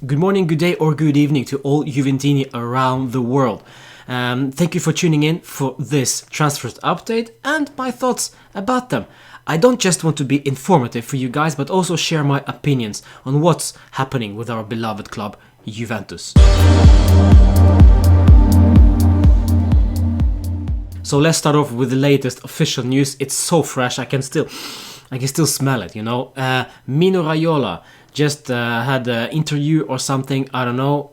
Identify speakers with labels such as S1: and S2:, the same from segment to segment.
S1: Good morning, good day, or good evening to all Juventini around the world. Thank you for tuning in for this transfers update and my thoughts about them. I don't just want to be informative for you guys, but also share my opinions on what's happening with our beloved club, Juventus. So let's start off with the latest official news. It's so fresh, I can still smell it, you know. Mino Raiola just had an interview or something, I don't know.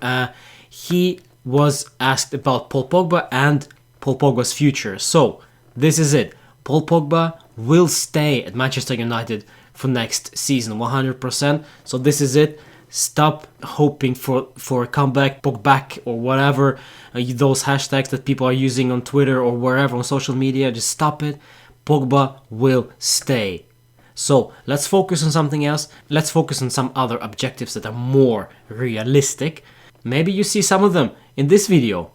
S1: He was asked about Paul Pogba and Paul Pogba's future. So, this is it. Paul Pogba will stay at Manchester United for next season, 100%. So this is it. Stop hoping for a comeback, Pogback or whatever, those hashtags that people are using on Twitter or wherever on social media. Just stop it. Pogba will stay. So let's focus on something else. Let's focus on some other objectives that are more realistic. Maybe you see some of them in this video.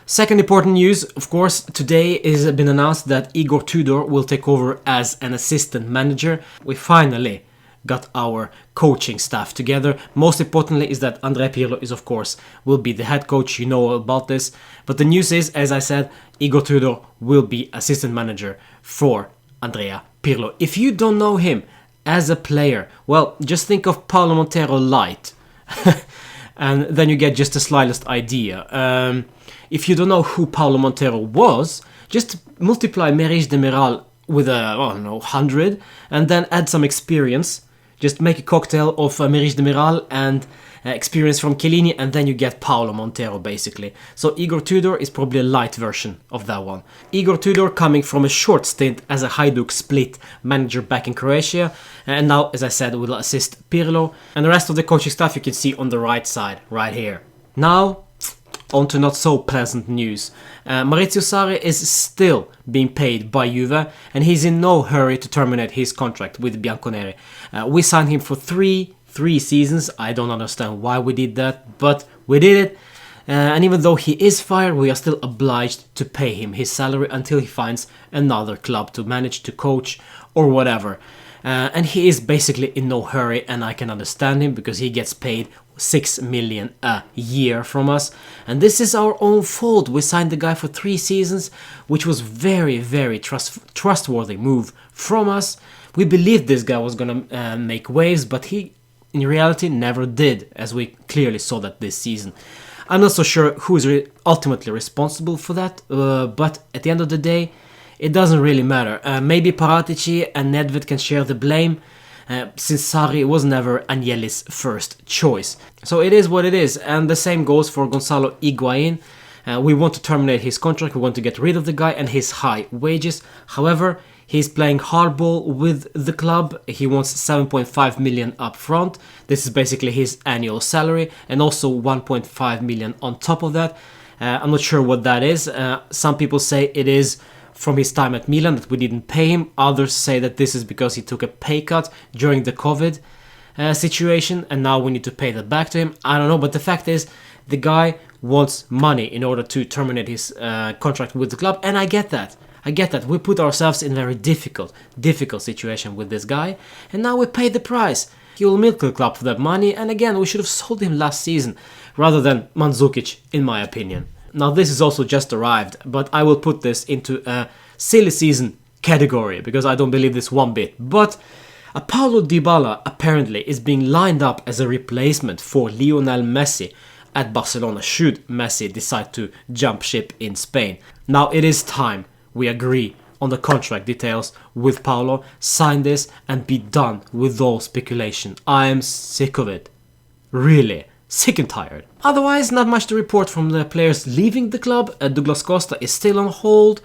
S1: Second important news, of course, today is been announced that Igor Tudor will take over as an assistant manager. We finally got our coaching staff together. Most importantly is that Andrea Pirlo is, of course, will be the head coach. You know about this. But the news is, as I said, Igor Tudor will be assistant manager for Andrea Pirlo. If you don't know him as a player, well, just think of Paulo Montero light. And then you get just the slightest idea. If you don't know who Paulo Montero was, just multiply Merich Demiral with 100 and then add some experience. Just make a cocktail of Merich Demiral and experience from Chiellini, and then you get Paulo Montero basically. So Igor Tudor is probably a light version of that one. Igor Tudor coming from a short stint as a Hajduk Split manager back in Croatia, and now, as I said, will assist Pirlo. And the rest of the coaching staff you can see on the right side, right here. Now, on to not so pleasant news. Maurizio Sarri is still being paid by Juve, and he's in no hurry to terminate his contract with Bianconeri. We signed him for three seasons. I don't understand why we did that, but we did it. And even though he is fired, we are still obliged to pay him his salary until he finds another club to manage, to coach, or whatever. And he is basically in no hurry, and I can understand him because he gets paid 6 million a year from us, and this is our own fault. We signed the guy for 3 seasons, which was very trustworthy move from us. We believed this guy was gonna make waves, but he in reality never did, as we clearly saw that this season. I'm not so sure who is ultimately responsible for that, but at the end of the day, it doesn't really matter. Maybe Paratici and Nedved can share the blame, since Sarri was never Agnelli's first choice. So it is what it is, and the same goes for Gonzalo Higuain. We want to terminate his contract, we want to get rid of the guy and his high wages. However, he's playing hardball with the club. He wants 7.5 million up front. This is basically his annual salary, and also 1.5 million on top of that. I'm not sure what that is. Some people say it is from his time at Milan that we didn't pay him. Others say that this is because he took a pay cut during the COVID situation, and now we need to pay that back to him. I don't know, but the fact is, the guy wants money in order to terminate his contract with the club, and I get that. We put ourselves in a very difficult situation with this guy, and now we pay the price. He will milk the club for that money, and again, we should have sold him last season rather than Mandzukic, in my opinion. Now, this is also just arrived, but I will put this into a silly season category because I don't believe this one bit. But Paulo Dybala apparently is being lined up as a replacement for Lionel Messi at Barcelona should Messi decide to jump ship in Spain. Now, it is time we agree on the contract details with Paulo, sign this and be done with all speculation. I am sick of it. Really. Sick and tired. Otherwise, not much to report from the players leaving the club. Douglas Costa is still on hold.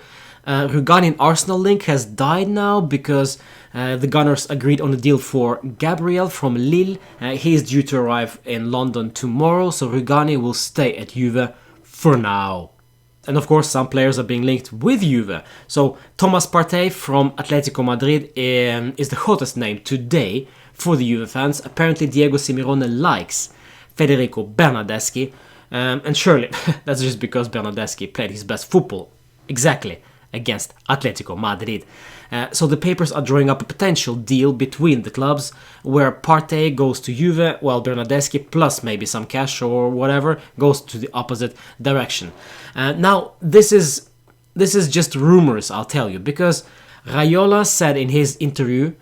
S1: Higuain Arsenal link has died now because the Gunners agreed on a deal for Gabriel from Lille. He is due to arrive in London tomorrow, so Higuain will stay at Juve for now. And of course, some players are being linked with Juve. So Thomas Partey from Atletico Madrid is the hottest name today for the Juve fans. Apparently, Diego Simeone likes Federico Bernardeschi, and surely that's just because Bernardeschi played his best football exactly against Atletico Madrid. So the papers are drawing up a potential deal between the clubs where Partey goes to Juve, while Bernardeschi plus maybe some cash or whatever goes to the opposite direction. Now this is just rumors, I'll tell you, because Raiola said in his interview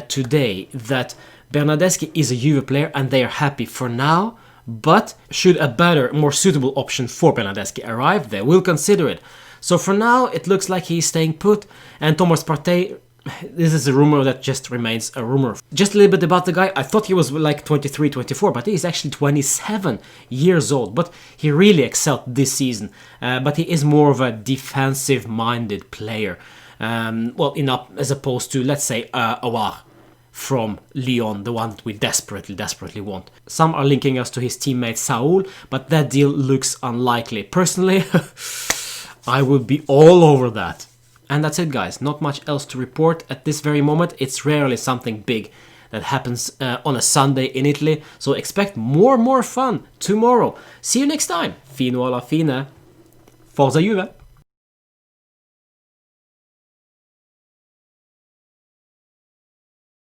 S1: today that Bernardeschi is a Juve player and they are happy for now, but should a better, more suitable option for Bernardeschi arrive, they will consider it. So for now, it looks like he's staying put, and Thomas Partey, this is a rumor that just remains a rumor. Just a little bit about the guy. I thought he was like 23, 24, but he's actually 27 years old. But he really excelled this season. But he is more of a defensive-minded player. As opposed to, let's say, Aouar from Lyon, the one that we desperately want. Some are linking us to his teammate Saul, but that deal looks unlikely. Personally, I would be all over that. And that's it, guys. Not much else to report at this very moment. It's rarely something big that happens on a Sunday in Italy. So expect more fun tomorrow. See you next time. Fino alla fine. Forza Juve!